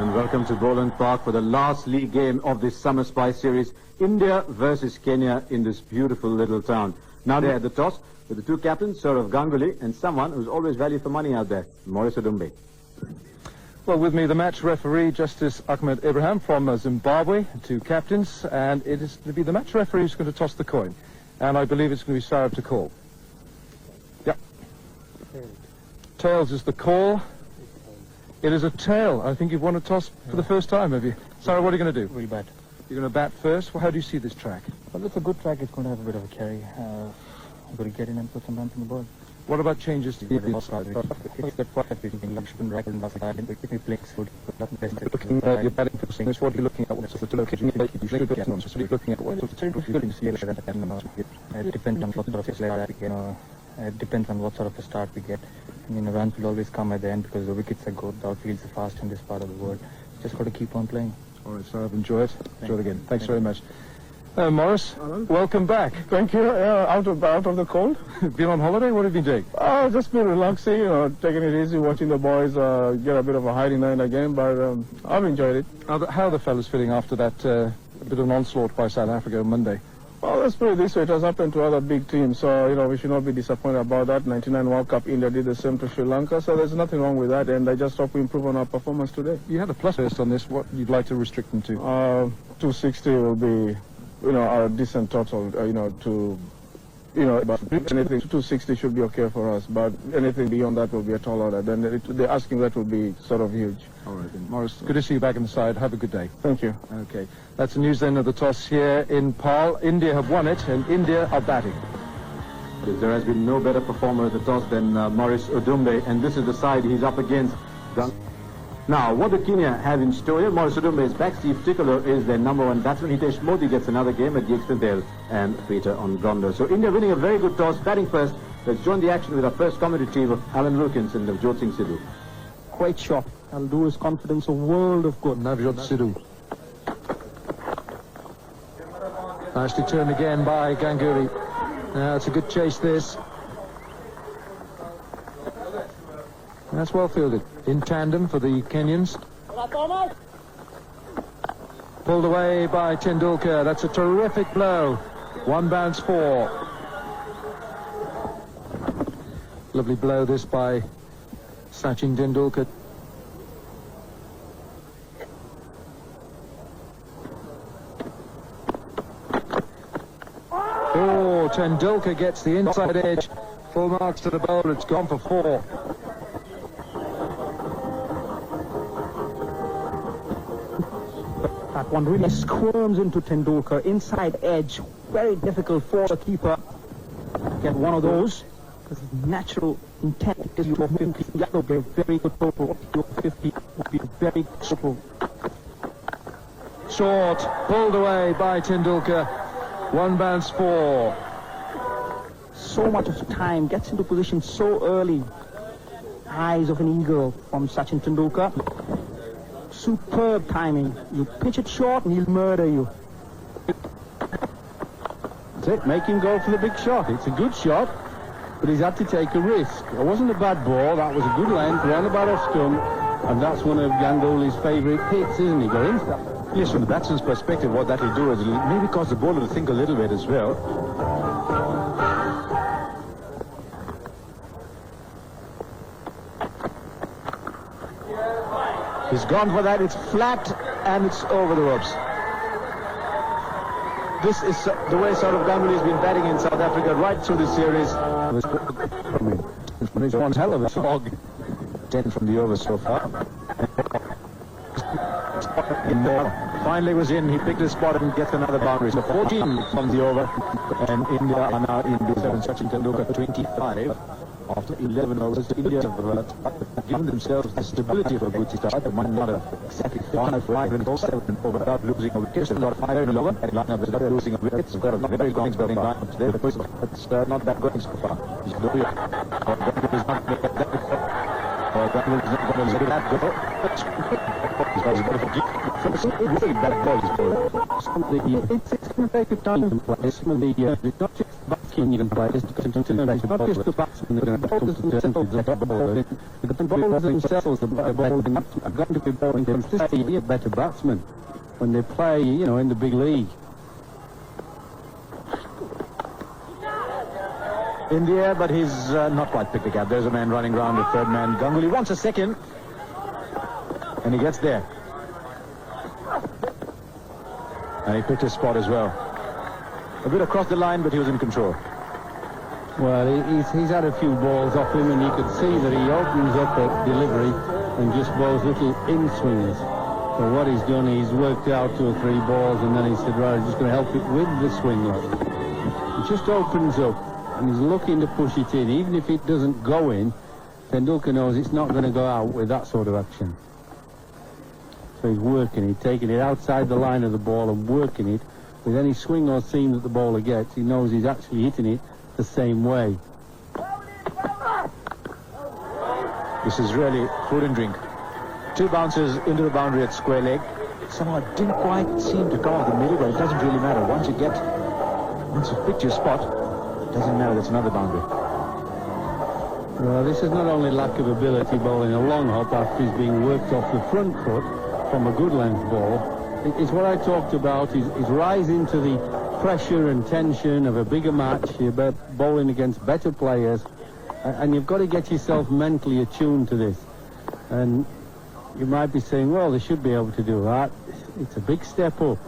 and welcome to Boland Park for the last league game of this Summer Spice Series, India versus Kenya in this beautiful little town. Now they're at the toss with the two captains, Sourav Ganguly, and someone who's always value for money out there, Maurice Odumbe. Well, with me, the match referee, Justice Gqeberha from Zimbabwe, two captains, and it is to be the match referee who's going to toss the coin. And I believe it's going to be Sourav to call. Yep. Tails is the call. It is a tail. I think you've won a toss for the first time, have you? Sourav, what are you going to do? We'll bat. You're going to bat first? Well, how do you see this track? Well, it's a good track. It's going to have a bit of a carry. I've got to get in and put some runs on the board. What about changes to the inside? You're batting first. What are you looking at? What's the location? You're looking at what? It depends on what sort of a start we get. It depends on what sort of a start we get. Runs will always come at the end because the wickets are good. The outfields are fast in this part of the world. Just got to keep on playing. All right, Sourav, enjoy it. Enjoy it again. Thanks very much. Maurice, welcome back. Thank you. Out of the cold. Been on holiday? What have you been doing? Just been relaxing, taking it easy, watching the boys get a bit of a hiding now and again, but I've enjoyed it. How are the fellas feeling after that bit of an onslaught by South Africa on Monday? Well, let's put it this way. It has happened to other big teams, so, we should not be disappointed about that. 99 World Cup, India did the same to Sri Lanka, so there's nothing wrong with that, and I just hope we improve on our performance today. You had a plus first on this. What you'd like to restrict them to? 260 will be, a decent total, but anything 260 should be okay for us, but anything beyond that will be a tall order. Then the asking that will be sort of huge. All right, then. Maurice, good to see you back on the side. Have a good day. Thank you. Okay, that's the news then of the toss here in Paarl. India have won it, and India are batting. There has been no better performer at the toss than Maurice Odumbe, and this is the side he's up against. Now, what do Kenya have in store here? Maurice Odumbe is back. Steve Tickler is their number one batsman. Hitesh Modi gets another game at Gqeberha and Peter on Grondo. So India winning a very good toss, batting first. Let's join the action with our first commentary team of Alan Wilkinson and Jyot Singh Sidhu. Quite shot. I'll do his confidence a world of good. Navjot Sidhu. Nicely turned again by Ganguly. Now it's a good chase this. That's well fielded. In tandem for the Kenyans. Pulled away by Tendulkar. That's a terrific blow. One bounce four. Lovely blow this by Sachin Tendulkar. Oh, Tendulkar gets the inside edge. Full marks to the bowler. It's gone for four. That one really squirms into Tendulkar. Inside edge. Very difficult for the keeper. Get one of those. Because his natural intent is to 50. That will be a very good total. 50 would be very total. Short. Pulled away by Tendulkar. One bounce four. So much of time. Gets into position so early. Eyes of an eagle from Sachin Tendulkar. Superb timing. You pitch it short and he'll murder you. That's it. Make him go for the big shot. It's a good shot, but he's had to take a risk. It wasn't a bad ball. That was a good length, round about off stump, and that's one of Ganguly's favourite hits, isn't he, Gary? Yes, from the batsman's perspective, what that will do is maybe cause the bowler to think a little bit as well. He's gone for that. It's flat and it's over the ropes. This is the way Sourav Ganguly has been batting in South Africa right through this series. It's one hell of a slog. 10 from the over so far. Finally was in. He picked his spot and gets another boundary. So 14 from the over, and India are now in the 7. Sachin Tendulkar 25. After 11 overs, India have given themselves the stability of a good start. They might not have exactly 5 and 7 over without losing a wicket. They've got 5 in a over, and lineup without losing a wicket. They've got a very strong batting lineup today. It's not that going so far. He's doing it. Ganguly is not making that before. Ganguly is not going to let that go. He's got a bit of a geek. Really bad ball is bowling. It's going to take a time to play. It's not just about Indian players to not just the batsmen that are going to settle the ball. The bowlers themselves are going to be bowling consistently a better batsmen when they play, you know, in the big league. In the air, but he's not quite picked it up. There's a man running round the third man. Ganguly wants a second. And he gets there. And he picked his spot as well. A bit across the line, but he was in control. Well, he's had a few balls off him, and you could see that he opens up at delivery and just bowls little in-swingers. So what he's done, he's worked out 2 or 3 balls, and then he said, right, I'm just going to help it with the swing lock. It just opens up, and he's looking to push it in. Even if it doesn't go in, Tendulkar knows it's not going to go out with that sort of action. So he's working it, taking it outside the line of the ball and working it. With any swing or seam that the bowler gets, he knows he's actually hitting it the same way. This is really food and drink. 2 bounces into the boundary at square leg. Somehow it didn't quite seem to go out the middle, but it doesn't really matter. Once you've picked your spot, it doesn't matter. That's another boundary. Well, this is not only lack of ability bowling a long hop after he's being worked off the front foot from a good length ball. It's what I talked about, is rising to the pressure and tension of a bigger match. You're bowling against better players, and you've got to get yourself mentally attuned to this. And you might be saying, well, they should be able to do that. It's a big step up.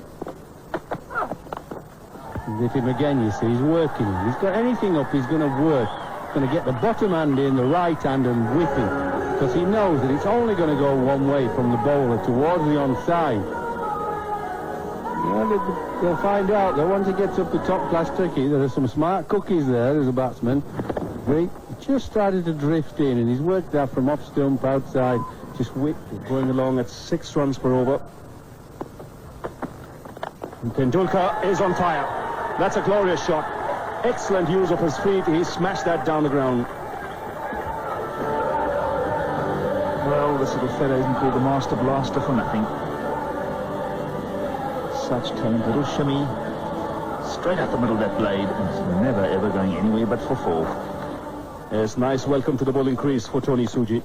With him again, you see, he's working. He's got anything up, he's going to work. He's going to get the bottom hand in, the right hand, and whip it. Because he knows that it's only going to go one way from the bowler towards the onside. Well, they'll find out that once he gets up the top-class tricky, there are some smart cookies there as a batsman. He just started to drift in, and he's worked that from off stump, outside, just whipped it. Going along at 6 runs per over. And Tendulkar is on fire. That's a glorious shot. Excellent use of his feet. He smashed that down the ground. Well, this little fellow isn't called the Master Blaster for nothing. Such talent, little shimmy, straight out the middle of that blade, and it's never ever going anywhere but for 4. Yes, nice welcome to the bowling crease for Tony Suji.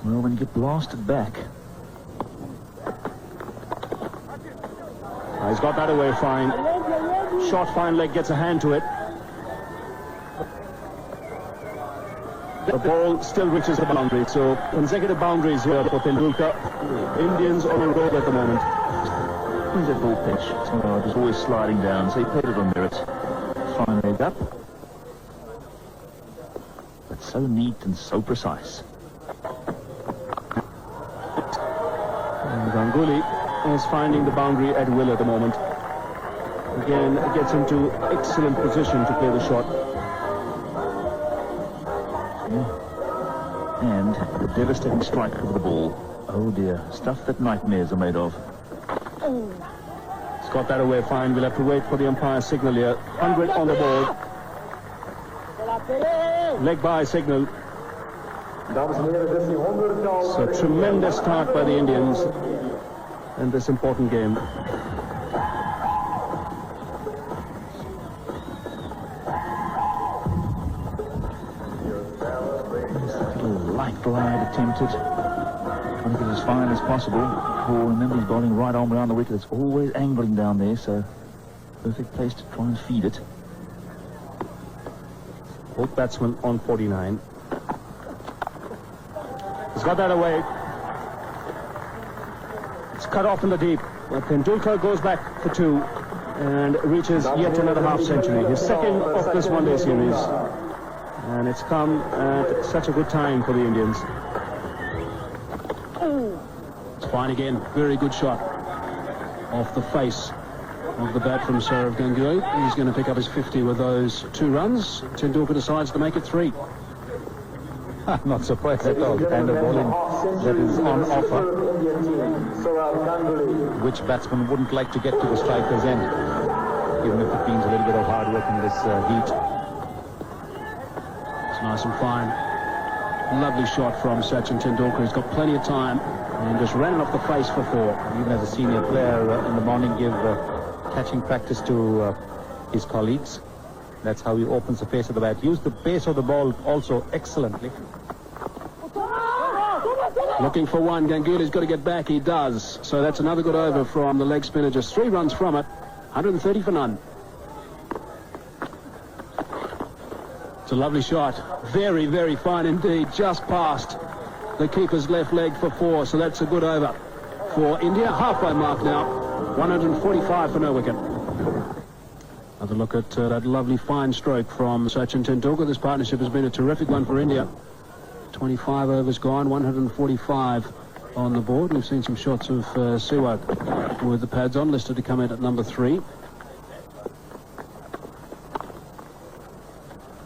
Well, when you get blasted back, He's got that away fine. Short fine leg gets a hand to it. The ball still reaches the boundary, so consecutive boundaries here for Tendulkar. Indians on a roll at the moment. who's that ball pitch? Oh, it was always sliding down, so he played it on merit. Fine leg up. But so neat and so precise. And Ganguly is finding the boundary at will at the moment. Again, it gets into excellent position to play the shot. And the devastating strike of the ball. Oh dear, stuff that nightmares are made of. He's got that away fine. We'll have to wait for the umpire's signal here. 100 on the board. Leg by signal. So tremendous start by the Indians in this important game. Light glide attempted. Trying to get as fine as possible. Oh, remember he's bowling right arm around the wicket. It's always angling down there, so perfect place to try and feed it. Both batsmen on 49. He's got that away. It's cut off in the deep. But Tendulkar goes back for 2 and reaches yet another half century. His second of this one-day series. And it's come at such a good time for the Indians. It's fine again. Very good shot off the face of the bat from Saurav Ganguly. He's going to pick up his 50 with those 2 runs. Tendulkar decides to make it 3. I'm not surprised at all. The kind of bowling that is on offer. Which batsman wouldn't like to get to the striker's end, even if it means a little bit of hard work in this heat. It's nice and fine. Lovely shot from Sachin Tendulkar. He's got plenty of time and just ran it off the face for 4. Even as a senior player in the morning, give catching practice to his colleagues. That's how he opens the face of the bat. Used the pace of the ball also excellently. Looking for one. Ganguly's got to get back. He does. So that's another good over from the leg spinner. Just 3 runs from it. 130 for none. It's a lovely shot. Very, very fine indeed. Just past the keeper's left leg for 4. So that's a good over for India. Halfway mark now. 145 for no wicket. Have a look at that lovely fine stroke from Sachin Tendulkar. This partnership has been a terrific one for India. 25 overs gone, 145 on the board. We've seen some shots of Sehwag with the pads on, listed to come in at number 3.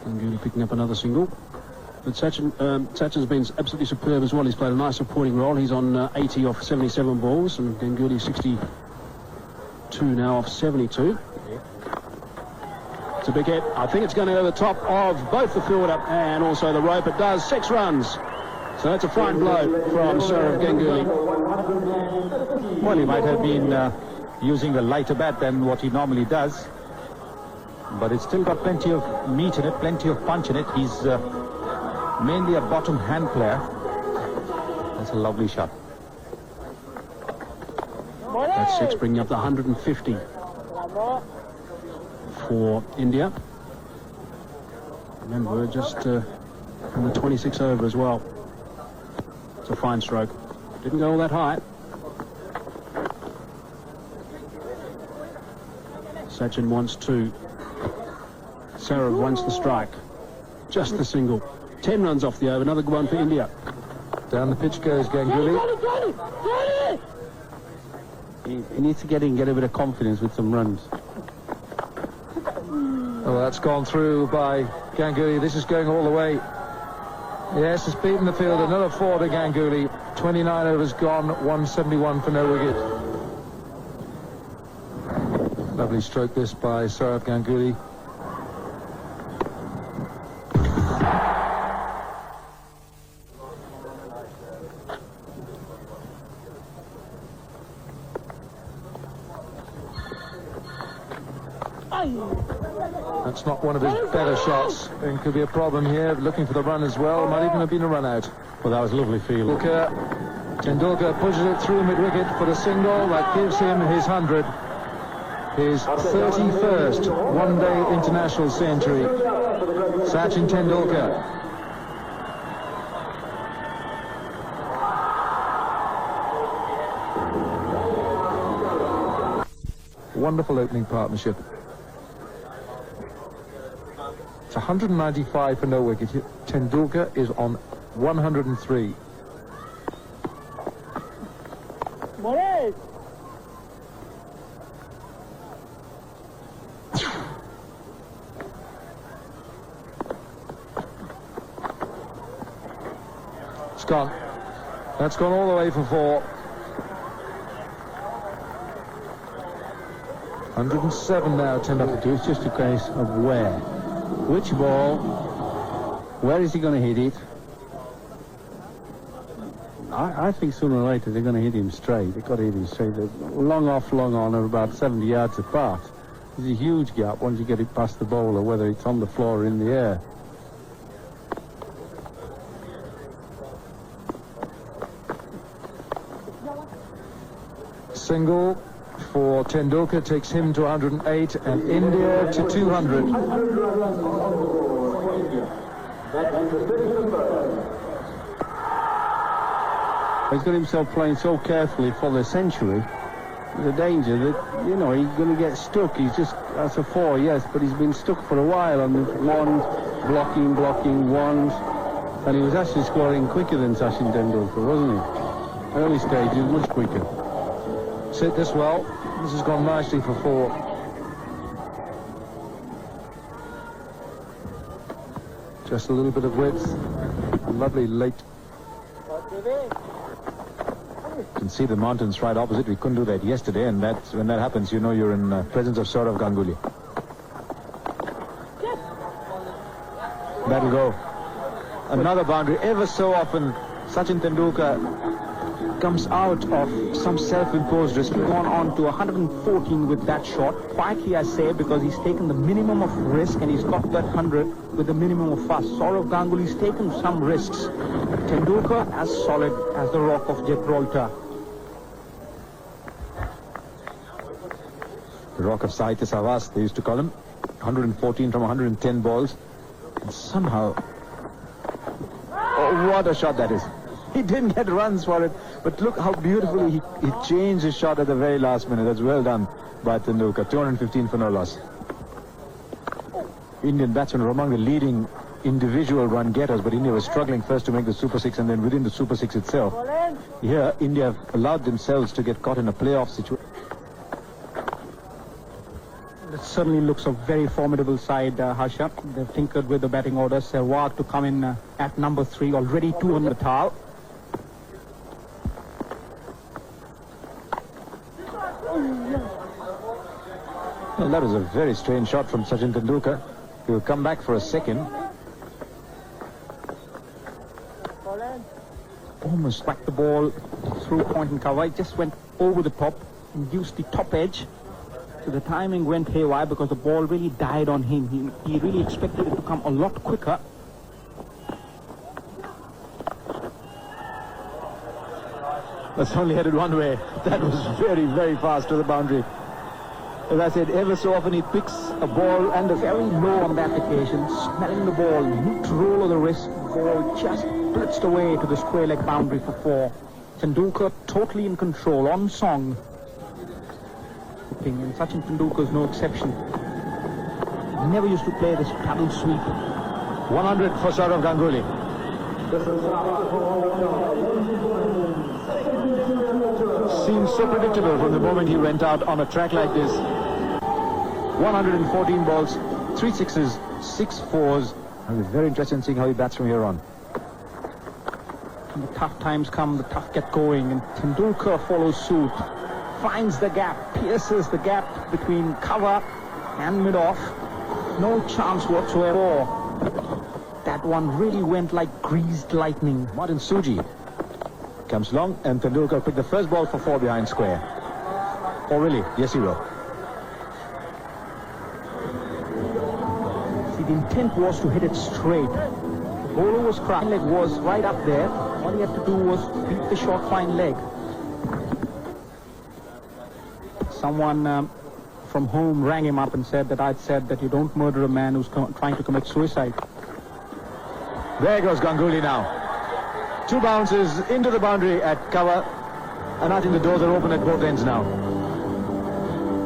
Ganguly picking up another single. But Sachin's been absolutely superb as well. He's played a nice supporting role. He's on 80 off 77 balls, and Ganguly 62 now off 72. It's a big hit. I think it's going to go over the top of both the fielder and also the rope. It does. 6 runs. So that's a fine blow from Sourav Ganguly. Well, he might have been using a lighter bat than what he normally does. But it's still got plenty of meat in it, plenty of punch in it. He's mainly a bottom hand player. That's a lovely shot. That's 6, bringing up the 150 for India. Remember, just from the 26 over as well. It's a fine stroke. Didn't go all that high. Sachin wants 2. Sourav wants the strike. Just the single. 10 runs off the over. Another good one for India. Down the pitch goes Ganguly. He needs to get a bit of confidence with some runs. Oh, that's gone through by Ganguly. This is going all the way. Yes, it's beaten the field. Another 4 to Ganguly. 29 overs gone, 171 for no wicket. Lovely stroke this by Sourav Ganguly. That's not one of his better shots. And could be a problem here. Looking for the run as well. Might even have been a run out. Well, that was a lovely field. Tendulkar pushes it through mid-wicket for the single. That gives him his 100. His 31st one-day international century. Sachin Tendulkar. Wonderful opening partnership. It's 195 for no wicket. Tendulkar is on 103. It's gone. That's gone all the way for 4. 107 now, Tendulkar. It's just a case of where. Which ball? Where is he going to hit it? I think sooner or later they're going to hit him straight. They've got to hit him straight. They're long off, long on, are about 70 yards apart. There's a huge gap once you get it past the bowler, whether it's on the floor or in the air. Single for Tendulkar takes him to 108 and India to 200. He's got himself playing so carefully for the century. There's a danger that, you know, he's going to get stuck. He's just, that's a 4, yes, but he's been stuck for a while on the ones, blocking, ones. And he was actually scoring quicker than Sachin Tendulkar, wasn't he? Early stage, he was much quicker. Sit this well. This has gone nicely for 4. Just a little bit of width. Lovely late. You can see the mountains right opposite. We couldn't do that yesterday, and when that happens, you know you're in presence of Sourav Ganguly. That'll go. Another boundary. Ever so often, Sachin Tendulkar comes out of some self-imposed risk. He's gone on to 114 with that shot. Quietly, I say, because he's taken the minimum of risk and he's got that 100 with the minimum of fuss. Saurav Ganguly's taken some risks. Tendulkar as solid as the rock of Gibraltar. The rock of Sahitya Savas, they used to call him. 114 from 110 balls. And somehow... Oh, what a shot that is. He didn't get runs for it, but look how beautifully he changed his shot at the very last minute. That's well done by Tendulkar. 215 for no loss. Indian batsmen were among the leading individual run getters, but India was struggling first to make the Super 6 and then within the Super 6 itself. Here, India have allowed themselves to get caught in a playoff situation. It certainly looks a very formidable side, Harsha. They've tinkered with the batting order. Sehwag to come in at number 3, already 2 on the towel. Well, that was a very strange shot from Sachin Tendulkar. He will come back for a second. Almost whacked the ball through point and cover. It just went over the top, induced the top edge. So the timing went haywire because the ball really died on him. He really expected it to come a lot quicker. That's only headed one way. That was very, very fast to the boundary. As I said, ever so often he picks a ball and a Very low on that occasion, smelling the ball, neat roll of the wrist, ball just blitzed away to the square leg boundary for 4. Tendulkar totally in control, on song. And Sachin Tendulkar's no exception. He never used to play this paddle sweep. 100 for Saurav Ganguly. Seems so predictable from the moment he went out on a track like this. 114 balls, 3 sixes, 6 fours. I'll be very interested in seeing how he bats from here on. When the tough times come, the tough get going, and Tendulkar follows suit. Finds the gap, pierces the gap between cover and mid-off. No chance whatsoever. That one really went like greased lightning. Martin Suji comes along and Tendulkar picked the first ball for 4 behind square. Oh really? Yes he will. See, the intent was to hit it straight. The bowler was crying, leg was right up there. All he had to do was beat the short fine leg. Someone from home rang him up and said that I'd said that you don't murder a man who's trying to commit suicide. There goes Ganguly now. 2 bounces into the boundary at cover, and I think the doors are open at both ends now.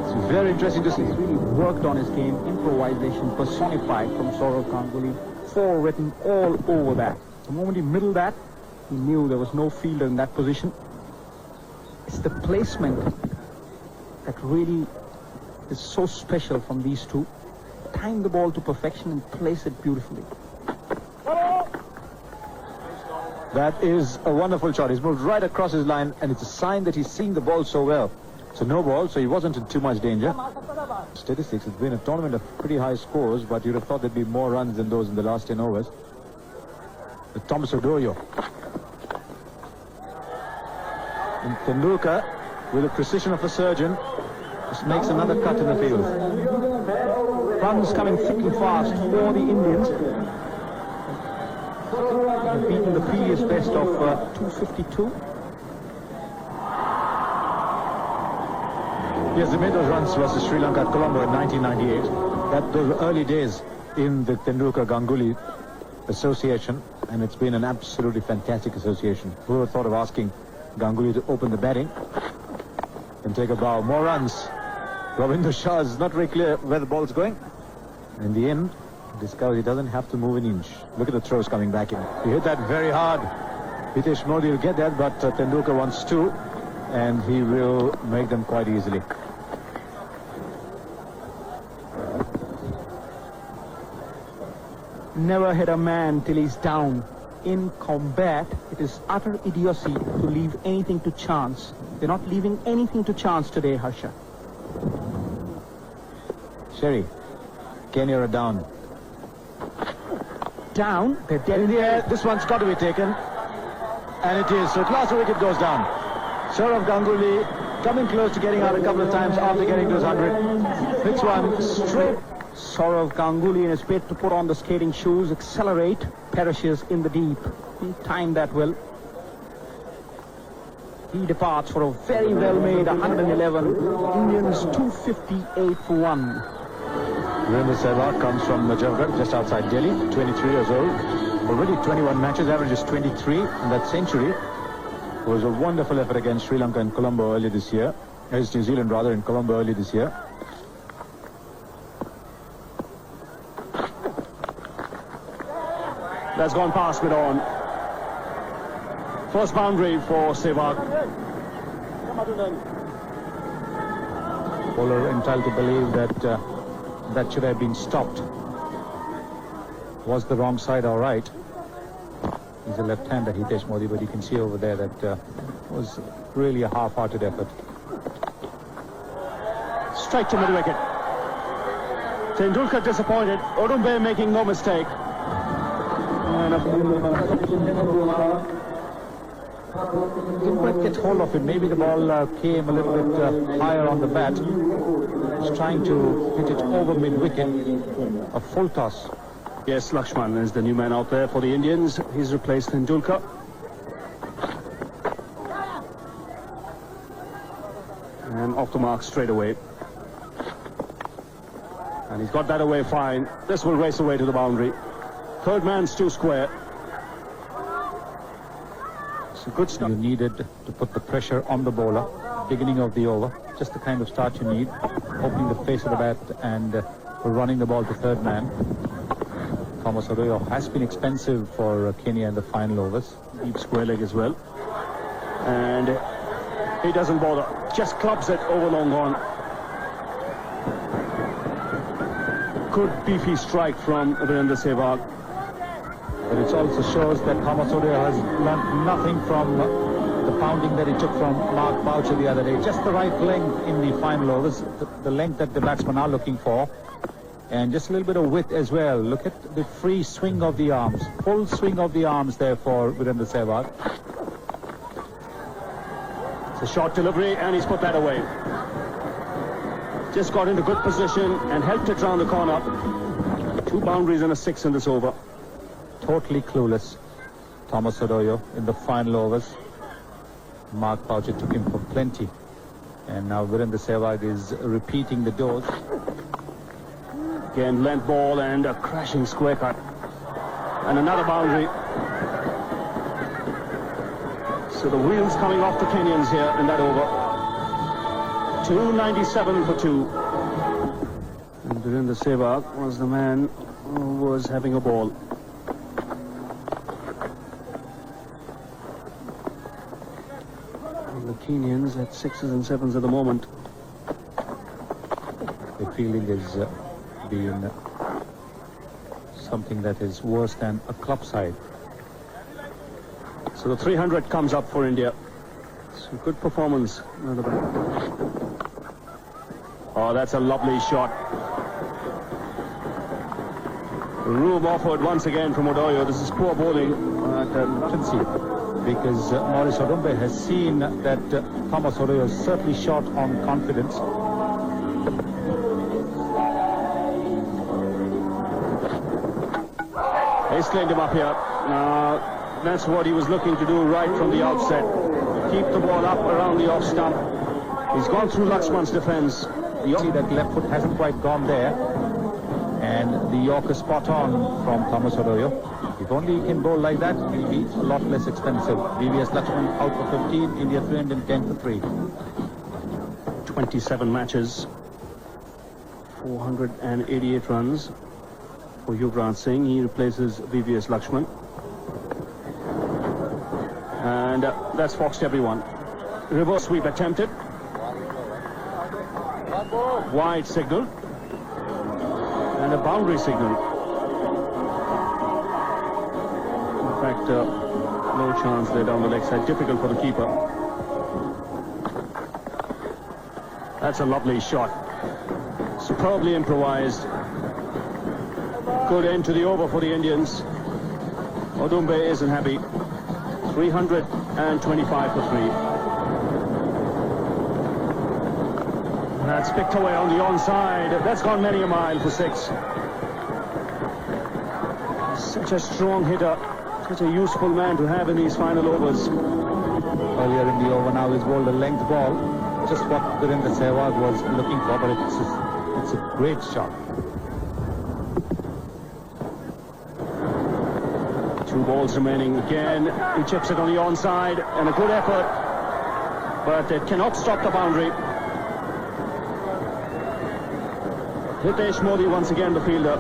It's very interesting to see. He's really worked on his game, improvisation personified from Saurav Ganguly. 4 written all over that. The moment he middled that, he knew there was no fielder in that position. It's the placement that really is so special from these two. Time the ball to perfection and place it beautifully. That is a wonderful shot. He's moved right across his line, and it's a sign that he's seeing the ball so well. So no ball, so he wasn't in too much danger. Statistics, it's been a tournament of pretty high scores, but you'd have thought there'd be more runs than those in the last 10 overs. With Thomas Odoyo. And Tendulkar, with the precision of a surgeon, just makes another cut in the field. Runs coming thick and fast for the Indians. They've beaten the previous best of 252. Yes, they made those runs versus Sri Lanka at Colombo in 1998. Those were early days in the Tendulkar-Ganguly association, and it's been an absolutely fantastic association. Who would have thought of asking Ganguly to open the batting and take a bow? More runs. Ravinder Shah is not very clear where the ball's going. In the end, discovers he doesn't have to move an inch. Look at the throws coming back in. He hit that very hard. Hitesh Modi will get that, but Tendulkar wants 2, and he will make them quite easily. Never hit a man till he's down. In combat, it is utter idiocy to leave anything to chance. They're not leaving anything to chance today, Harsha. Sherry, Kenya are down. Down, they're dead In the air, this one's got to be taken. And it is. So at last the wicket goes down. Saurav Ganguly coming close to getting out a couple of times after getting to his 100. Hits one straight. Saurav Ganguly in his bid to put on the skating shoes, accelerate, perishes in the deep. He timed that well. He departs for a very well-made 111. Indians 258 for 1. Virendra Sehwag comes from Gqeberha, just outside Delhi, 23 years old. Already 21 matches, averages 23, and that century was a wonderful effort against Sri Lanka in Colombo earlier this year. Against New Zealand rather, in Colombo earlier this year. That's gone past mid on. First boundary for Sehwag. Bowler entitled to believe that that should have been stopped. Was the wrong side all right? He's a left-hander, Hitesh Modi, but you can see over there that was really a half-hearted effort. Straight to mid-wicket. Tendulkar disappointed. Odumbe making no mistake. Didn't quite get hold of it. Maybe the ball came a little bit higher on the bat. He's trying to hit it over mid-wicket. A full toss. Yes, Lakshman is the new man out there for the Indians. He's replaced Tendulkar. And off the mark straight away. And he's got that away fine. This will race away to the boundary. Third man's too square. It's a good start. You needed to put the pressure on the bowler. Beginning of the over. Just the kind of start you need. Opening the face of the bat and running the ball to third man. Thomas Arroyo has been expensive for Kenya in the final overs. Deep square leg as well. And he doesn't bother. Just clubs it over long on. Good beefy strike from Virendra Sehwag. But it also shows that Thomas Arroyo has learned nothing from the pounding that he took from Mark Boucher the other day. Just the right length in the final overs. The length that the batsmen are looking for. And just a little bit of width as well. Look at the free swing of the arms. Full swing of the arms there for Virendra Sehwag. It's a short delivery and he's put that away. Just got into good position and helped it round the corner. 2 boundaries and a 6 in this over. Totally clueless, Thomas Arroyo in the final overs. Mark Boucher took him for plenty. And now Virendra Sehwag is repeating the dose. Again, length ball and a crashing square cut. And another boundary. So the wheels coming off the Kenyans here in that over. 297 for 2. And Virendra Sehwag was the man who was having a ball. And the Kenyans at 6s and 7s at the moment. The fielding is been something that is worse than a club side. So the 300 comes up for India. So good performance. Oh, that's a lovely shot. Room offered once again from Odoyo. This is poor bowling. Because Maurice Odumbe has seen that Thomas Arroyo is certainly short on confidence. He's cleaned him up here. That's what he was looking to do right from the outset. Keep the ball up around the off stump. He's gone through Lakshman's defense. You see that left foot hasn't quite gone there. And the Yorker spot on from Thomas Arroyo. If only he can bowl like that, he'll be a lot less expensive. VVS Lakshman out for 15, India 310 for 3. 27 matches. 488 runs for Yuvraj Singh. He replaces VVS Lakshman. And that's foxed everyone. Reverse sweep attempted. Wide signal. And a boundary signal. In fact, no chance there down the leg side. Difficult for the keeper. That's a lovely shot. Superbly improvised. Good end to the over for the Indians. Odumbe isn't happy. 325 for 3. That's picked away on the onside. That's gone many a mile for 6. Such a strong hitter. Such a useful man to have in these final overs. Earlier in the over now, he's bowled a length ball. Just what Gqeberha Sehwag was looking for, but it's a great shot. 2 balls remaining again. He chips it on the onside, and a good effort, but it cannot stop the boundary. Hitesh Modi once again the fielder.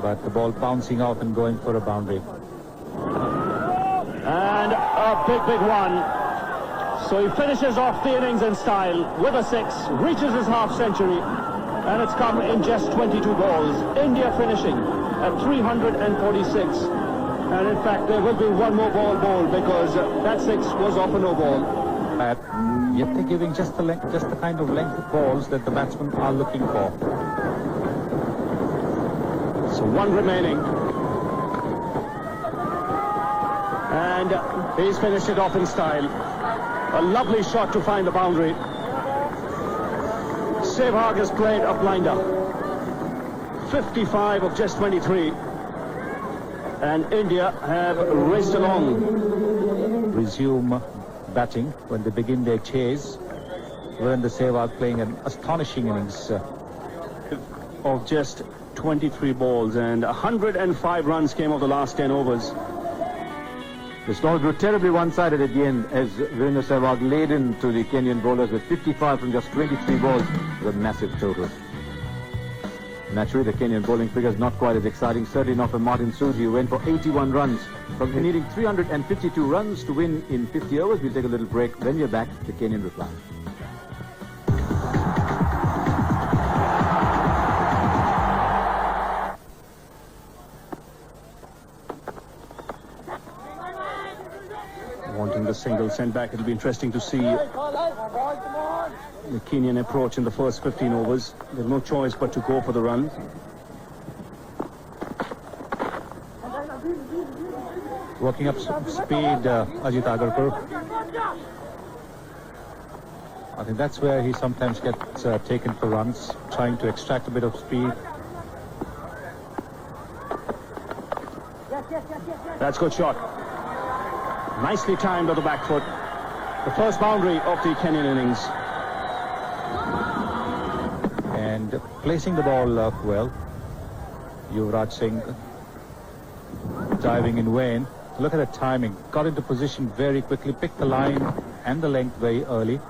But the ball bouncing off and going for a boundary. And a big one. So he finishes off the innings in style with a 6, reaches his half century, and it's come in just 22 balls. India finishing at 346. And in fact, there will be one more ball bowled because that 6 was off a no ball. Yet they're giving just the kind of length of balls that the batsmen are looking for. So 1 remaining. And he's finished it off in style. A lovely shot to find the boundary. Sehwag has played a blinder. 55 of just 23. And India have raced along. Resume batting when they begin their chase. Gqeberha Sehwag playing an astonishing innings. Of just 23 balls, and 105 runs came of the last 10 overs. The score grew terribly one-sided at the end as Gqeberha Sehwag laid into the Kenyan bowlers with 55 from just 23 balls with a massive total. Naturally, the Kenyan bowling figures not quite as exciting, certainly not for Martin Suji, who went for 81 runs. From needing 352 runs to win in 50 overs, we'll take a little break. When we're back, the Kenyan reply. Wanting the single sent back, it'll be interesting to see the Kenyan approach in the first 15 overs. There's no choice but to go for the run. Working up speed, Ajit Agarkar. I think that's where he sometimes gets taken for runs, trying to extract a bit of speed. That's a good shot. Nicely timed on the back foot. The first boundary of the Kenyan innings. And placing the ball well. Yuvraj Singh diving in vain. Look at the timing. Got into position very quickly, picked the line and the length very early.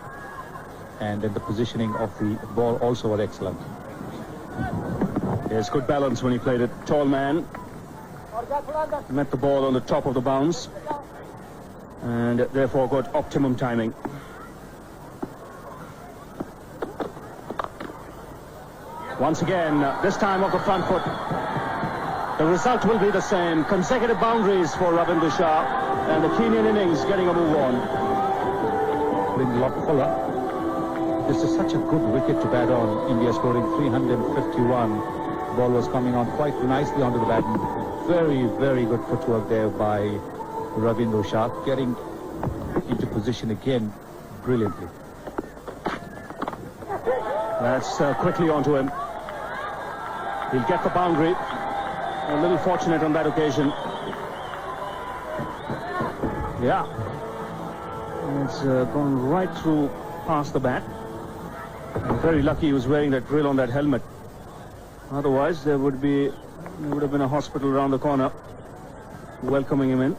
And then the positioning of the ball also was excellent. There's good balance when he played it. Tall man. Met the ball on the top of the bounce. And therefore got optimum timing. Once again, this time off the front foot. The result will be the same. Consecutive boundaries for Ravinder Shah, and the Kenyan innings getting a move on. Lindlock Fuller. This is such a good wicket to bat on. India scoring 351. Ball was coming on quite nicely onto the bat. Very, very good footwork there by Ravinder Shah, getting into position again brilliantly. That's quickly onto him. He'll get the boundary. A little fortunate on that occasion. Yeah. It's gone right through past the bat. Very lucky he was wearing that drill on that helmet. Otherwise, there would have been a hospital around the corner welcoming him in.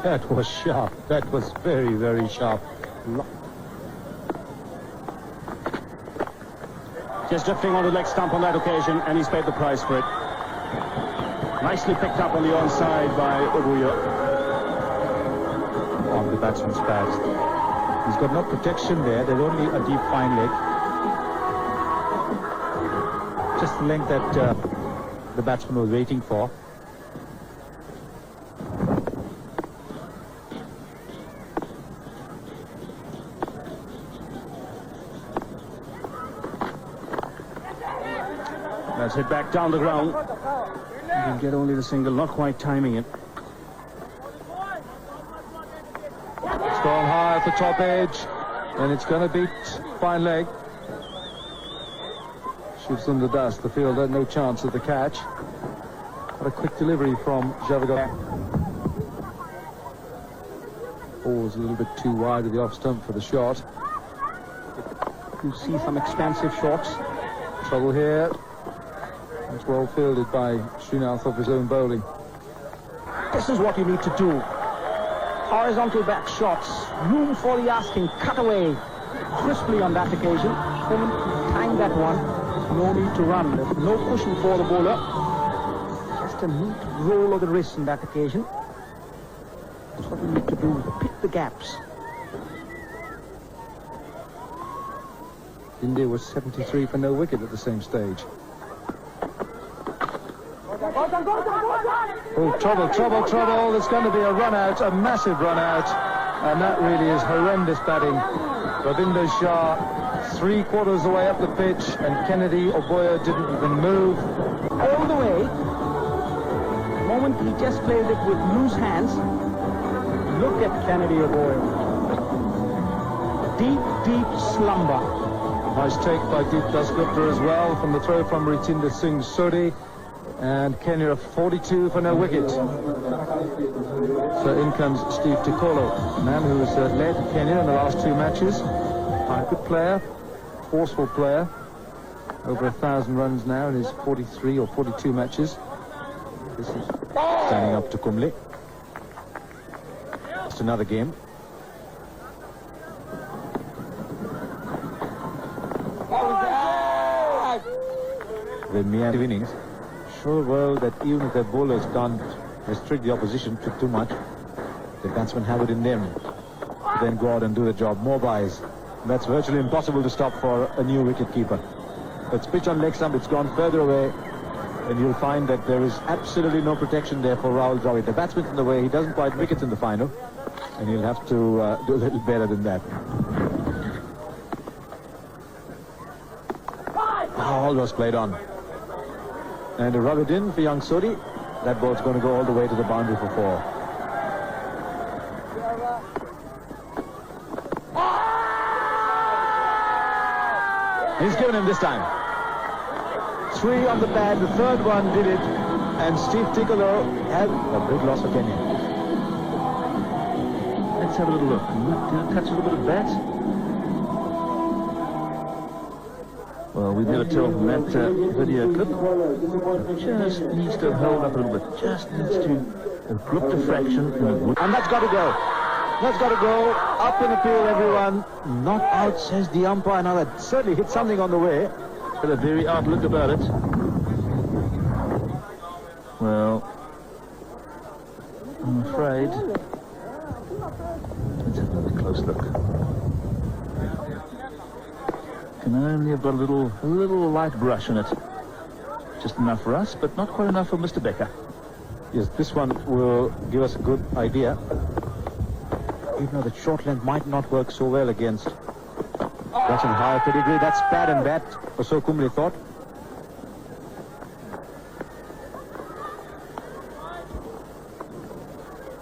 That was sharp. That was very, very sharp. Just drifting on the leg stump on that occasion, and he's paid the price for it. Nicely picked up on the onside by Oguya. On the batsman's pads. He's got no protection there. There's only a deep fine leg. Just the length that the batsman was waiting for. That's hit back down the ground. He'll get only the single, not quite timing it. off the top edge, and it's going to beat fine leg. Shoots them the dust. The field had no chance of the catch. What a quick delivery from Gqeberha. Ball was a little bit too wide of the off stump for the shot. You see some expansive shots. Trouble here. It's well fielded by Srinath off his own bowling. This is what you need to do. Horizontal back shots. Room for the asking. Cut away crisply on that occasion. Time that one. No need to run. There's no cushion for the bowler. Just a neat roll of the wrist on that occasion. That's what you need to do. Pick the gaps. India was 73 for no wicket at the same stage. Oh, trouble, trouble, trouble. There's going to be a run out, a massive run out. And that really is horrendous batting. Ravinder Shah, 3/4 of the way up the pitch, and Kennedy Oboya didn't even move. All the way. The moment he just played it with loose hands. Look at Kennedy Oboya. Deep, deep slumber. Nice take by Deep Gqeberha as well from the throw from Ritinder Singh Sodhi. And Kenya are 42 for no wicket. So in comes Steve Tikolo, a man who has led Kenya in the last 2 matches. A good player, forceful player. Over 1,000 runs now in his 43 or 42 matches. This is standing up to Kumble. Just another game. The meandering innings show well that even if their bowlers can't restrict the opposition to too much, the batsmen have it in them to then go out and do the job. More buys. That's virtually impossible to stop for a new wicket-keeper. It's pitch on leg stump, it's gone further away, and you'll find that there is absolutely no protection there for Rahul Dravid. The batsman's in the way, he doesn't quite wickets in the final, and he'll have to do a little better than that. All was played on. And a rub it in for young Sodhi. That ball's going to go all the way to the boundary for 4. He's given him this time. 3 on the pad, the third one did it. And Steve Tikolo had a big loss for Kenya. Let's have a little look. Touch a little bit of bat. Well, we never tell from that video clip. Just needs to have held up a little bit. Just needs to have gripped a fraction. And that's got to go. That's got to go. Up in appeal, everyone. Not out, says the umpire. Now that certainly hit something on the way. Got a very odd look about it. Well, I'm afraid. Let's have another close look. Can only have got a little light brush on it. Just enough for us, but not quite enough for Mr. Becker. Yes, this one will give us a good idea. Even though the short length might not work so well against that's in higher pedigree. That's pad and bat, or so Kumble thought.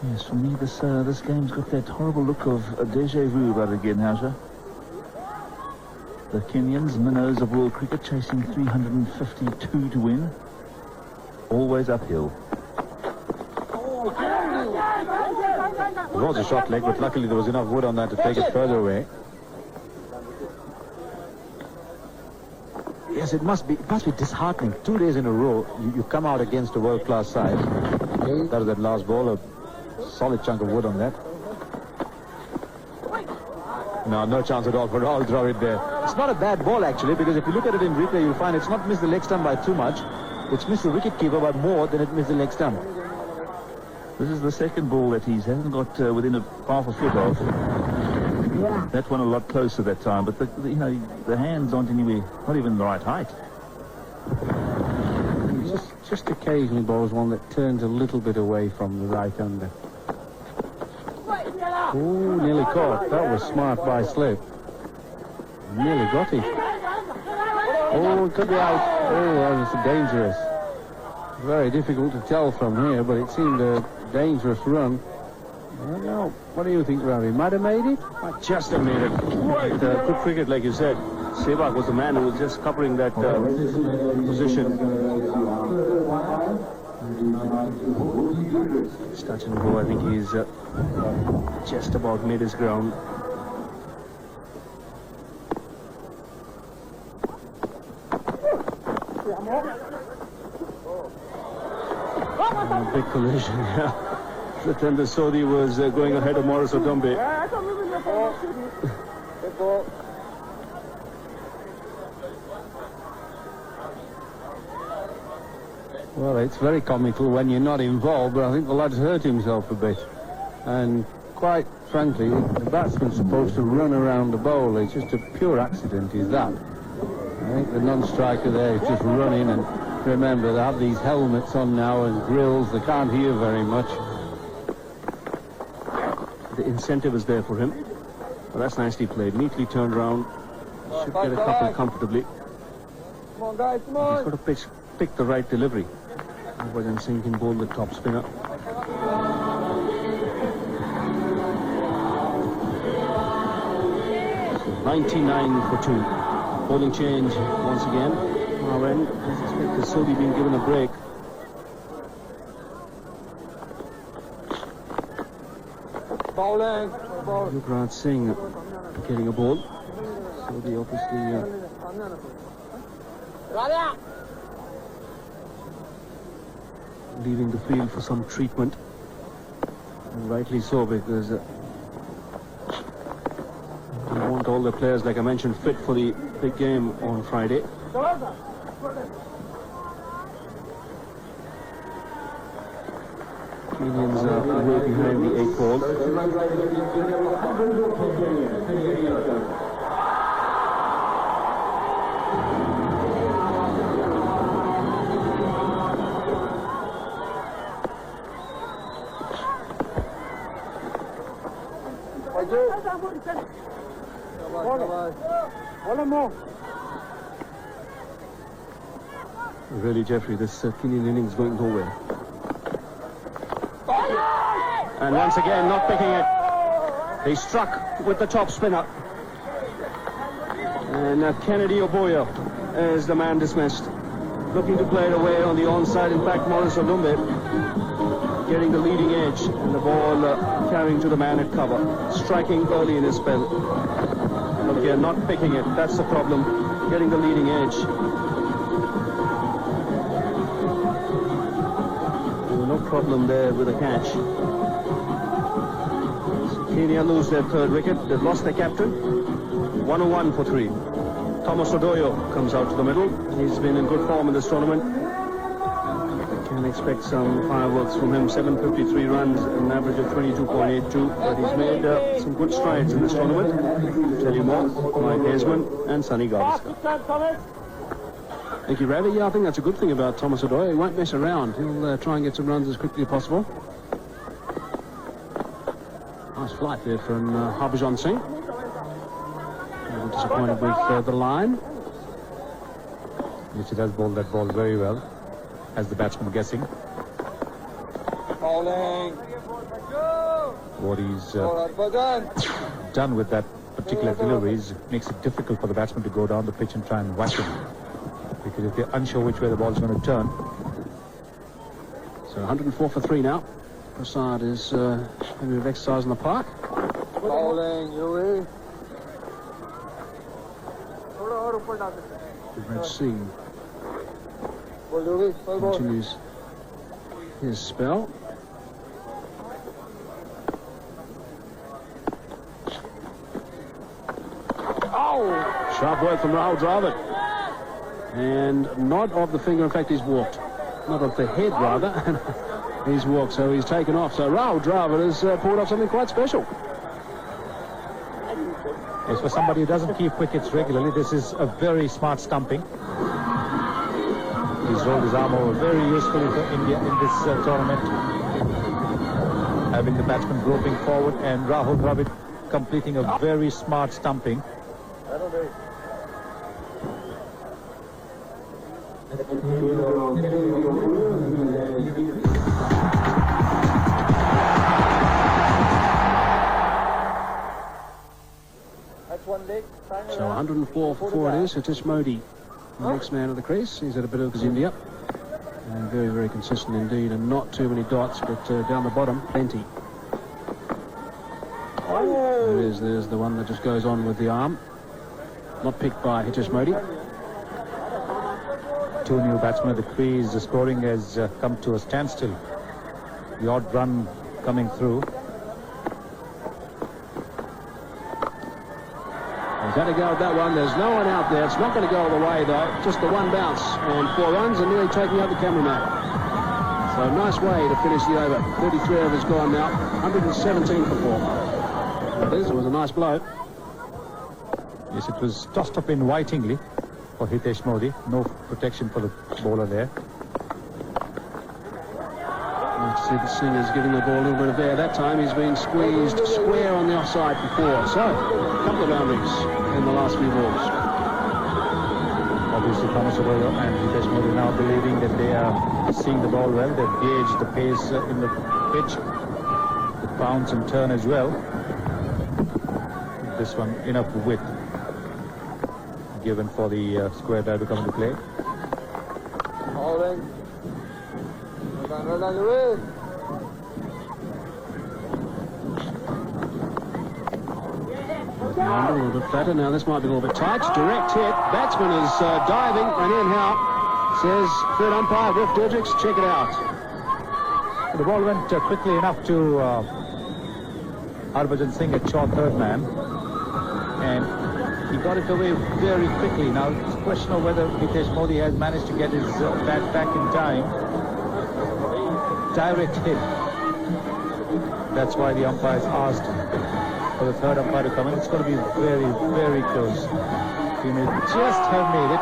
Yes, for me, this game's got that horrible look of a déjà vu about it again, Hauser. The Kenyans, minnows of world cricket, chasing 352 to win. Always uphill. It was a short leg, but luckily there was enough wood on that to take it further away. Yes, it must be disheartening. 2 days in a row, you come out against a world-class side. That was that last ball, a solid chunk of wood on that. No chance at all for Rahul Dravid there. It's not a bad ball, actually, because if you look at it in replay, you'll find it's not missed the leg stump by too much. It's missed the wicket-keeper by more than it missed the leg stump. This is the second ball that he hasn't got within a half a foot of. That one a lot closer that time, but the hands aren't anywhere, not even the right height. Just occasionally bowls one that turns a little bit away from the right under. Oh, nearly caught. That was smart by slip. Nearly got it. Oh, it could be out. Oh, that was dangerous. Very difficult to tell from here, but it seemed a dangerous run. I don't know. What do you think, Ravi? Might have made it? Just have made it. Good cricket, like you said. Sehwag was the man who was just covering that position. It's touch and go. I think he's just about made his ground. Big collision, yeah. Satendra Sodhi was going ahead of Morris Odombe. Well, it's very comical when you're not involved, but I think the lad's hurt himself a bit. And quite frankly, the batsman's supposed to run around the bowl. It's just a pure accident, is that. I think the non-striker there is just running, and remember, they have these helmets on now and grills. They can't hear very much. The incentive is there for him. Well, that's nicely played. Neatly turned around. Should get a couple comfortably. Come on, guys, come on. He's got to pick the right delivery. Harbhajan Singh can bowl the top spinner. So 99 for 2. Bowling change once again. Our end. I suspect the Sodhi being given a break. Bowling. Yuvraj Singh getting a ball. Sodhi obviously leaving the field for some treatment. And rightly so, because they want all the players, like I mentioned, fit for the big game on Friday. Kenyans are way behind the 8th ball. Really, Jeffrey, this Kenyan innings going nowhere. And once again, not picking it. He struck with the top spinner. And Kennedy Oboya is the man dismissed. Looking to play it away on the onside. In fact, Morris Odombe getting the leading edge, and the ball carrying to the man at cover. Striking early in his spell. But again, not picking it. That's the problem. Getting the leading edge. No problem there with a catch. Kenya lose their 3rd wicket. They've lost their captain. 101 for 3. Thomas Odoyo comes out to the middle. He's been in good form in this tournament. Can expect some fireworks from him. 753 runs, an average of 22.82. But he's made some good strides in this tournament. Tell you more, Mike Desmond and Sonny Gavaskar. Thank you, Ravi. Yeah, I think that's a good thing about Thomas Odoyo. He won't mess around. He'll try and get some runs as quickly as possible. Nice flight there from Harbhajan Singh. Disappointed with the line. Yes, he does bowl that ball very well, as the batsman guessing. Bowling. What he's done with that particular delivery makes it difficult for the batsman to go down the pitch and try and whack him. Because if they're unsure which way the ball is going to turn. So 104 for 3 now. Prasad is having a bit of exercise in the park. Bowling, Yuri. Gqeberha Singh continues his spell. Oh! Sharp work from Rahul Dravid. And nod of the finger. In fact, he's walked. Nod of the head, rather. He's walked, so he's taken off. So Rahul Dravid has pulled off something quite special. Yes, for somebody who doesn't keep wickets regularly, this is a very smart stumping. He's rolled his arm over very usefully for India in this tournament. Having the batsman groping forward and Rahul Dravid completing a very smart stumping. So 104 for 4 it is. Hitesh Modi, the next man of the crease. He's at a bit of India. And very, very consistent indeed, and not too many dots, but down the bottom, plenty. There it is, there's the one that just goes on with the arm. Not picked by Hitesh Modi. Two new batsmen at the crease. The scoring has come to a standstill. The odd run coming through. He's had to go with that one. There's no one out there. It's not going to go all the way, though. Just the one bounce. And 4 runs and nearly taking out the cameraman. So nice way to finish the over. 33 overs gone now. 117 for 4. It was a nice blow. Yes, it was tossed up invitingly for Hitesh Modi. No protection for the bowler there. You see the Singer's giving the ball a little bit of air. That time he's been squeezed square on the offside before. So, a couple of boundaries in the last few balls. Obviously, Thomas Arroyo and Hitesh Modi now believing that they are seeing the ball well. They've gauged the pace in the pitch, the bounce and turn as well. This one enough width given for the square dive to come into play. A little bit flatter. Now this might be a little bit tight. Direct hit. Batsman is diving. And in how says third umpire Wolf Durdricks, check it out. The ball went quickly enough to Harbhajan Singh at short third man, and he got it away very quickly. Now it's a question of whether Hitesh Modi has managed to get his bat back in time. Direct hit. That's why the umpires asked for the third umpire to come in. It's going to be very, very close. He may just have made it.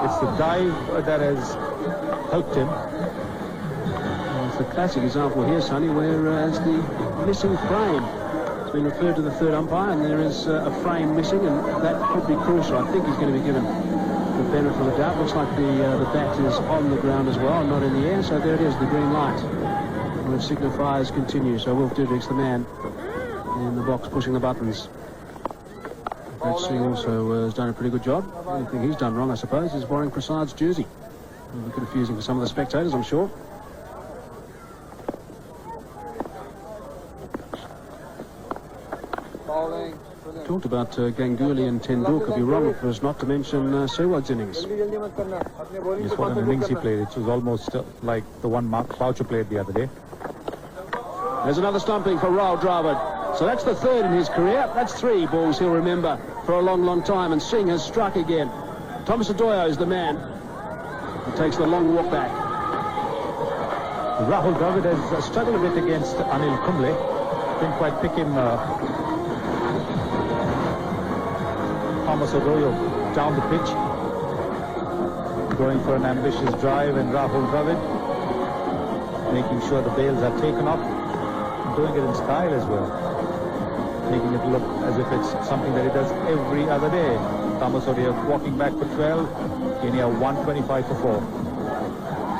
It's the dive that has helped him. Well, it's a classic example here, Sonny, whereas the missing frame has been referred to the third umpire, and there is a frame missing, and that could be crucial. I think he's going to be given the benefit of the doubt. Looks like the bat is on the ground as well, not in the air. So there it is, the green light, which signifies continue. So Wolf Durdricks, the man in the box pushing the buttons. Brett Singh also has done a pretty good job. The only thing he's done wrong, I suppose, is wearing Prasad's jersey. A little confusing for some of the spectators, I'm sure. Talked about Ganguly and Tendulkar. Be wrong for us not to mention Sehwag's innings. Yes, what an innings he played. It was almost like the one Mark Boucher played the other day. There's another stumping for Rahul Dravid. So that's the third in his career. That's 3 balls he'll remember for a long, long time. And Singh has struck again. Thomas Adoyo is the man. He takes the long walk back. Rahul Dravid has struggled a bit against Anil Kumble. Didn't quite pick him. Thomas Adoyo down the pitch, going for an ambitious drive, and Rahul Dravid making sure the bails are taken off, doing it in style as well, making it look as if it's something that he does every other day. Thomas Adoyo walking back for 12, Kenya 125 for 4.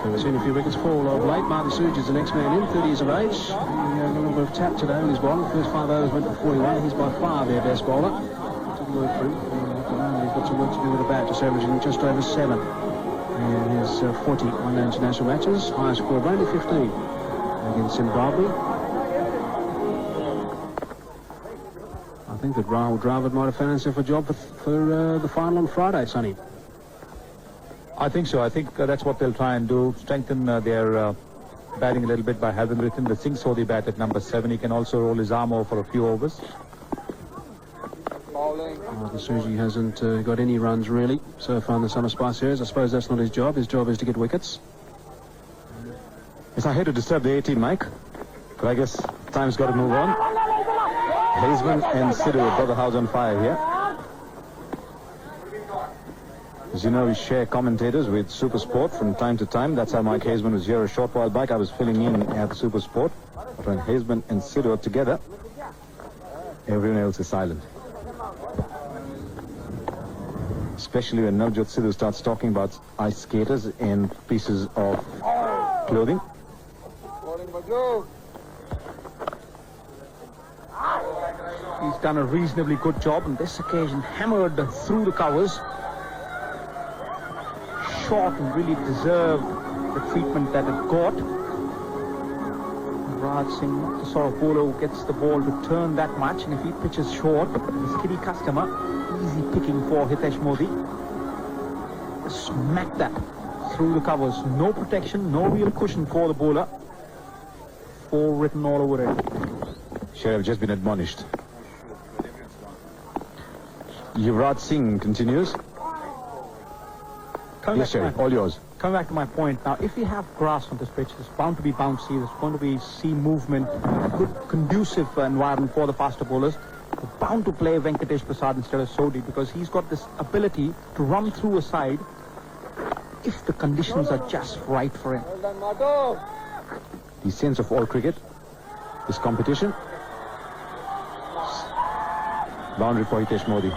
So we've seen a few wickets fall of late. Martin Suj is the next man in, 30 years of age. He had a little bit of tap today on his bowling. The first 5 overs went for 41. He's by far their best bowler. Work through. He's got some work to do with the bat, just averaging just over 7 in his 40 one-day international matches. Highest score of only 15 against Zimbabwe. I think that Rahul Dravid might have found himself a job for the final on Friday, Sonny. I think so. I think that's what they'll try and do, strengthen their batting a little bit by having written the Singh Sodhi bat at number 7. He can also roll his arm over for a few overs. The Suji hasn't got any runs really so far in the Summer Spice series. I suppose that's not his job. His job is to get wickets. Yes, I hate to disturb the A-team, Mike, but I guess time's got to move on. Hazeman and Sidhu have got the house on fire here. As you know, we share commentators with Super Sport from time to time. That's how Mike Hazeman was here a short while back. I was filling in at Super Sport. But when Hazeman and Sidhu are together, everyone else is silent. Especially when Navjot Sidhu starts talking about ice skaters and pieces of clothing. He's done a reasonably good job on this occasion, hammered through the covers. Short and really deserved the treatment that it got. Raj Singh, not the sort of bowler who gets the ball to turn that much, and if he pitches short, his kiddie customer, easy picking for Hitesh Modi. Smack that through the covers. No protection, no real cushion for the bowler. 4 written all over it. Should have just been admonished. Yuvraj Singh continues. Yes, Sherry, all yours. Coming back to my point, now if you have grass on this pitch, it's bound to be bouncy, there's going to be sea movement, good conducive environment for the faster bowlers. They're bound to play Venkatesh Prasad instead of Sodhi because he's got this ability to run through a side if the conditions are just right for him. The sense of all cricket is competition. Boundary for Hitesh Modi.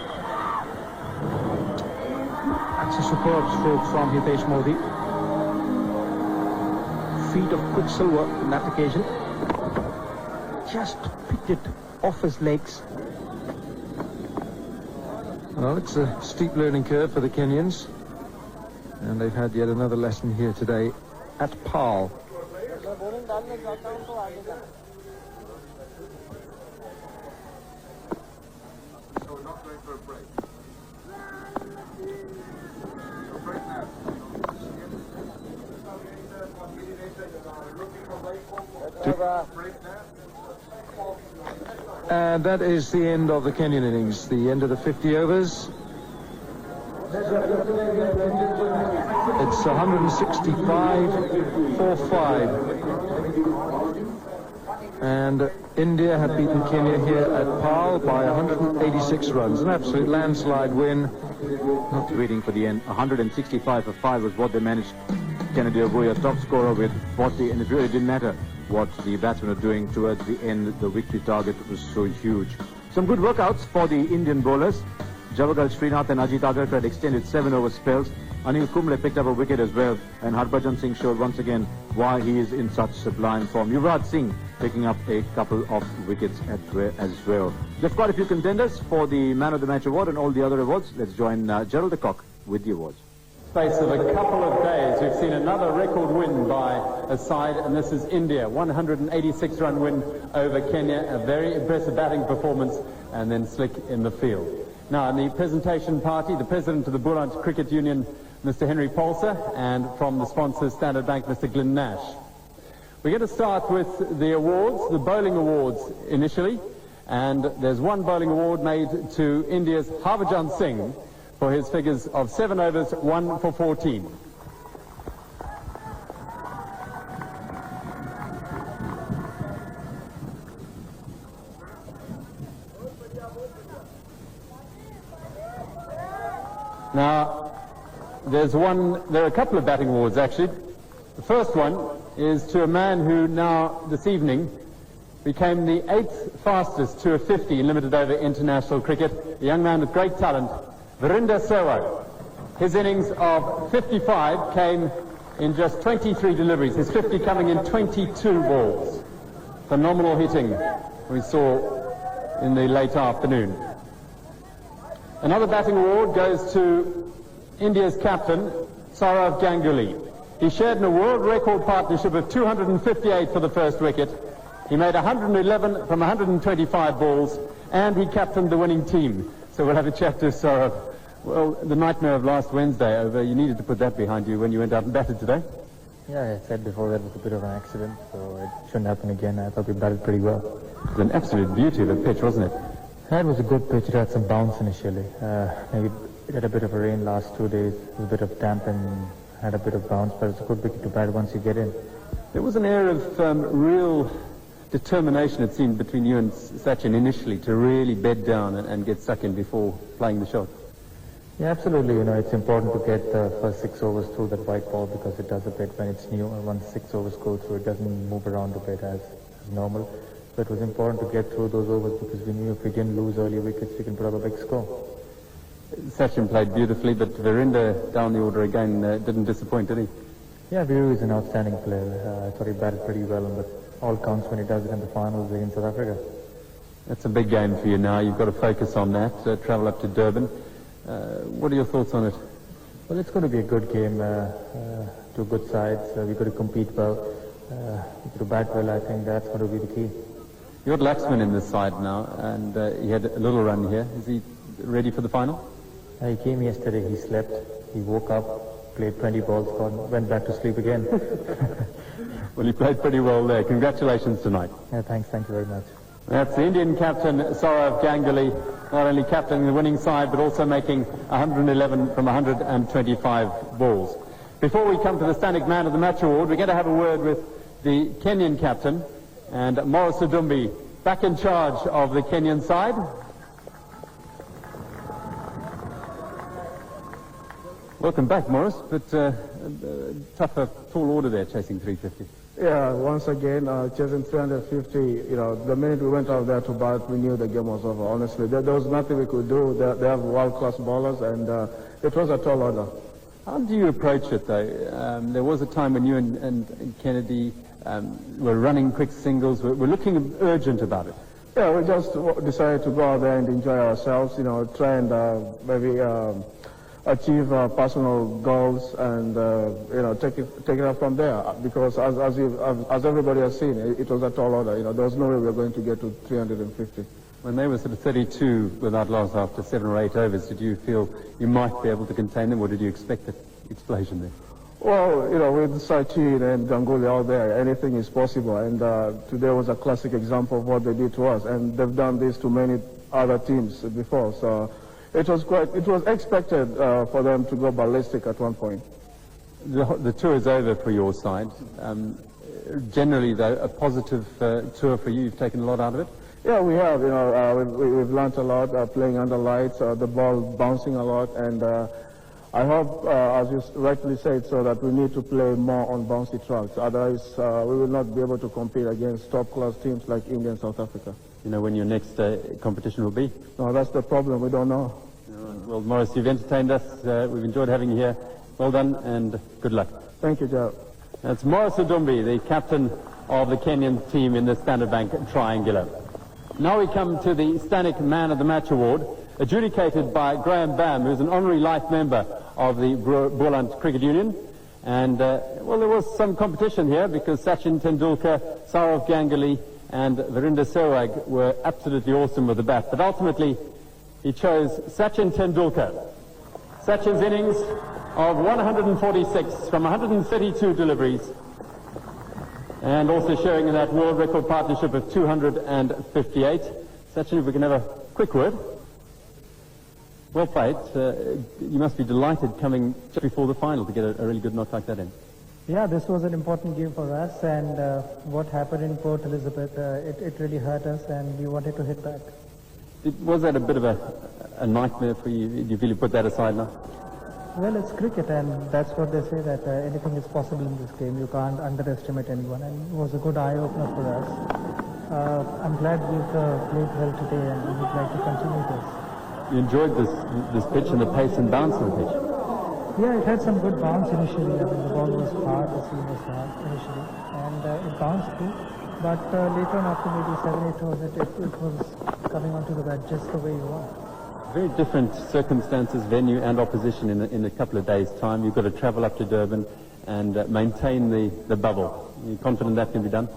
That's a superb stroke from Hitesh Modi. Feet of Quicksilver on that occasion. Just picked it off his legs. Well, it's a steep learning curve for the Kenyans. And they've had yet another lesson here today at Paarl. And that is the end of the Kenyan innings, the end of the 50 overs. It's 165 for 5. And India have beaten Kenya here at Paarl by 186 runs. An absolute landslide win. Not waiting for the end. 165 for 5 was what they managed. Kennedy Obuya, top scorer with 40, and it really didn't matter what the batsmen were doing towards the end. The victory target was so huge. Some good workouts for the Indian bowlers. Javagal Srinath and Ajit Agarkar had extended 7-over spells. Anil Kumble picked up a wicket as well, and Harbhajan Singh showed once again why he is in such sublime form. Yuvraj Singh picking up a couple of wickets as well. They've got a few contenders for the Man of the Match award and all the other awards. Let's join Gerald de Kock with the awards. Space of a couple of days, we've seen another record win by a side, and this is India. 186-run win over Kenya. A very impressive batting performance, and then slick in the field. Now, in the presentation party, the president of the Bulant Cricket Union, Mr. Henry Paulser, and from the sponsors, Standard Bank, Mr. Glyn Nash. We're going to start with the awards, the bowling awards initially, and there's one bowling award made to India's Harbhajan Singh for his figures of 7 overs, 1 for 14. Now, there are a couple of batting awards actually. The first one is to a man who now, this evening, became the 8th fastest to a 50 in limited over international cricket. A young man with great talent, Virender Sehwag. His innings of 55 came in just 23 deliveries, his 50 coming in 22 balls. Phenomenal hitting we saw in the late afternoon. Another batting award goes to India's captain, Saurav Ganguly. He shared in a world record partnership of 258 for the first wicket. He made 111 from 125 balls, and he captained the winning team. So we'll have a chat to Saurav. Well, the nightmare of last Wednesday over, you needed to put that behind you when you went out and batted today. Yeah, I said before that was a bit of an accident, so it shouldn't happen again. I thought we batted pretty well. It was an absolute beauty of a pitch, wasn't it? Yeah, it was a good pitch. It had some bounce initially. Maybe it had a bit of a rain last 2 days. It was a bit of damp and had a bit of bounce, but it's a good wicket to bat once you get in. There was an air of real determination, it seemed, between you and Sachin initially to really bed down and get stuck in before playing the shot. Yeah, absolutely. You know, it's important to get the first 6 overs through that white ball because it does a bit when it's new. And once 6 overs go through, it doesn't move around a bit as normal. So it was important to get through those overs because we knew if we didn't lose early wickets, we can put up a big score. Sachin played beautifully, but Virender down the order again didn't disappoint, did he? Yeah, Viru is an outstanding player. I thought he batted pretty well on all counts when he does it in the finals against South Africa. That's a big game for you now. You've got to focus on that, travel up to Durban. What are your thoughts on it? Well, it's going to be a good game. Two good sides. We've got to compete well. We've got to bat well. I think that's going to be the key. You've got Laxman in this side now, and he had a little run here. Is he ready for the final? He came yesterday. He slept. He woke up, played 20 balls, went back to sleep again. Well, he played pretty well there. Congratulations tonight. Yeah, thanks. Thank you very much. That's the Indian captain, Saurav Ganguly, not only captaining the winning side, but also making 111 from 125 balls. Before we come to the Standing Man of the Match Award, we're going to have a word with the Kenyan captain, and Morris Odumbi, back in charge of the Kenyan side. Welcome back, Morris, but tougher tall order there, chasing 350. Yeah, once again, chasing 350, the minute we went out there to bat, we knew the game was over, honestly. There was nothing we could do. They have world-class bowlers, and it was a tall order. How do you approach it, though? There was a time when you and Kennedy were running quick singles, were looking urgent about it. Yeah, we just decided to go out there and enjoy ourselves, try and maybe achieve personal goals and take it up from there, because as everybody has seen, it was a tall order. There was no way we were going to get to 350. When they were sort of 32 without loss after 7 or 8 overs, did you feel you might be able to contain them, or did you expect an explosion there? Well, with Sachin and Ganguly out there, anything is possible, and today was a classic example of what they did to us, and they've done this to many other teams before, so it was expected for them to go ballistic at one point. The tour is over for your side. Generally, though, a positive tour for you. You've taken a lot out of it? Yeah, we have. We've learned a lot playing under lights, the ball bouncing a lot, and I hope, as you rightly said, so that we need to play more on bouncy tracks. Otherwise, we will not be able to compete against top-class teams like India and South Africa. You know when your next competition will be? No, that's the problem. We don't know. Well, Morris, you've entertained us. We've enjoyed having you here. Well done, and good luck. Thank you, Joe. That's Morris Odumbi, the captain of the Kenyan team in the Standard Bank Triangular. Now we come to the Standing Man of the Match Award, adjudicated by Graham Bam, who's an honorary life member of the Boerland Cricket Union. And, well, there was some competition here because Sachin Tendulkar, Saurav Ganguly, and Virender Sehwag were absolutely awesome with the bat. But ultimately, he chose Sachin Tendulkar. Sachin's innings of 146 from 132 deliveries, and also showing in that world record partnership of 258. Sachin, if we can have a quick word. Well played. You must be delighted coming just before the final to get a really good knock like that in. Yeah, this was an important game for us, and what happened in Port Elizabeth, it really hurt us, and we wanted to hit back. Was that a bit of a nightmare for you? Do you feel you put that aside now? Well, it's cricket, and that's what they say, that anything is possible in this game. You can't underestimate anyone, and it was a good eye-opener for us. I'm glad we've played well today, and we'd like to continue this. You enjoyed this pitch and the pace and bounce of the pitch? Yeah, it had some good bounce initially. I mean, the ball was hard, the seam was hard initially, and it bounced through. But later on, after maybe 7-8 overs, it was coming onto the bat just the way you want. Very different circumstances, venue and opposition in a couple of days' time. You've got to travel up to Durban and maintain the bubble. Are you confident that can be done?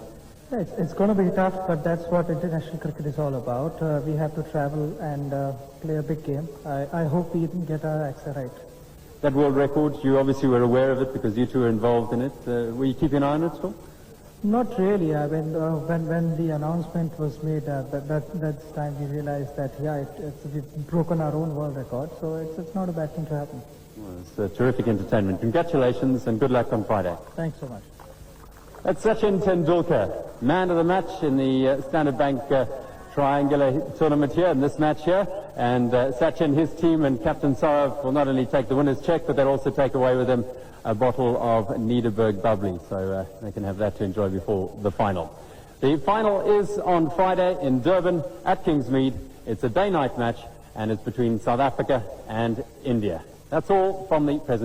Yeah, it's going to be tough, but that's what international cricket is all about. We have to travel and play a big game. I hope we can get our acts right. That world record, you obviously were aware of it because you two were involved in it. Were you keeping an eye on it still? Not really. I mean, when the announcement was made, that's time we realized that, yeah, we've broken our own world record, so it's not a bad thing to happen. Well, it's a terrific entertainment. Congratulations and good luck on Friday. Thanks so much. That's Sachin Tendulkar, man of the match in the Standard Bank Triangular tournament here, in this match here. And Sachin, his team and Captain Saurav will not only take the winner's check, but they'll also take away with them a bottle of Niederberg bubbly, so they can have that to enjoy before the final. The final is on Friday in Durban at Kingsmead. It's a day-night match, and it's between South Africa and India. That's all from the presentation.